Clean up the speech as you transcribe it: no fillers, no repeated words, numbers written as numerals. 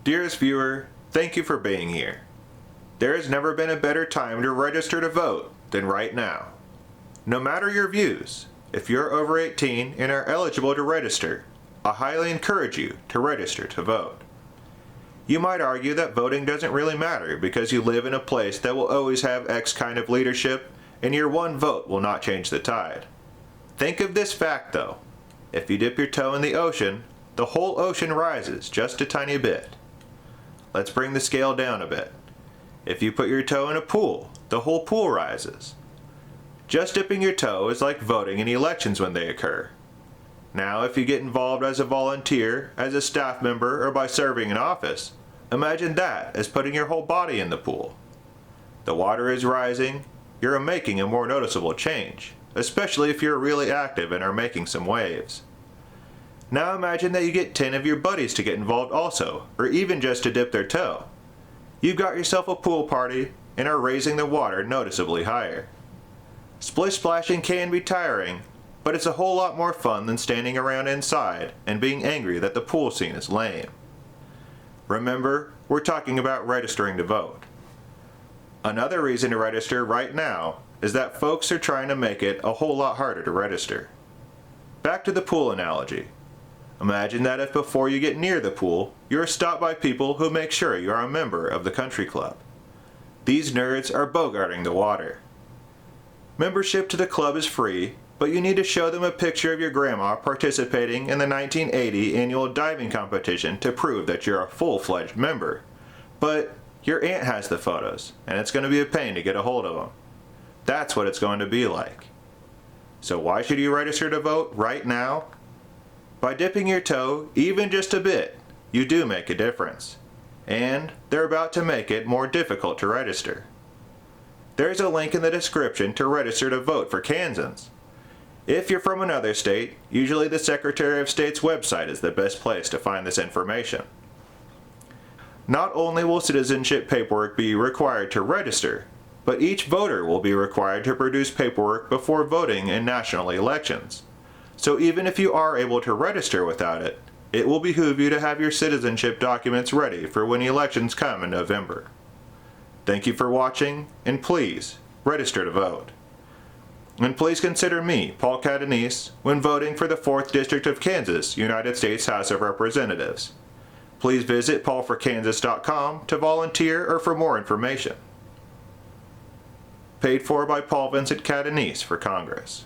Dearest viewer, thank you for being here. There has never been a better time to register to vote than right now. No matter your views, if you're over 18 and are eligible to register, I highly encourage you to register to vote. You might argue that voting doesn't really matter because you live in a place that will always have X kind of leadership and your one vote will not change the tide. Think of this fact though. If you dip your toe in the ocean, the whole ocean rises just a tiny bit. Let's bring the scale down a bit. If you put your toe in a pool, the whole pool rises. Just dipping your toe is like voting in elections when they occur. Now, if you get involved as a volunteer, as a staff member, or by serving in office, imagine that as putting your whole body in the pool. The water is rising, you're making a more noticeable change, especially if you're really active and are making some waves. Now imagine that you get 10 of your buddies to get involved also, or even just to dip their toe. You've got yourself a pool party and are raising the water noticeably higher. Splish splashing can be tiring, but it's a whole lot more fun than standing around inside and being angry that the pool scene is lame. Remember, we're talking about registering to vote. Another reason to register right now is that folks are trying to make it a whole lot harder to register. Back to the pool analogy. Imagine that if before you get near the pool, you are stopped by people who make sure you are a member of the country club. These nerds are bogarting the water. Membership to the club is free, but you need to show them a picture of your grandma participating in the 1980 annual diving competition to prove that you're a full-fledged member. But your aunt has the photos, and it's going to be a pain to get a hold of them. That's what it's going to be like. So why should you register to vote right now? By dipping your toe, even just a bit, you do make a difference. And they're about to make it more difficult to register. There's a link in the description to register to vote for Kansans. If you're from another state, usually the Secretary of State's website is the best place to find this information. Not only will citizenship paperwork be required to register, but each voter will be required to produce paperwork before voting in national elections. So even if you are able to register without it, it will behoove you to have your citizenship documents ready for when elections come in November. Thank you for watching, and please, register to vote. And please consider me, Paul Catanese, when voting for the 4th District of Kansas, United States House of Representatives. Please visit paulforkansas.com to volunteer or for more information. Paid for by Paul Vincent Catanese for Congress.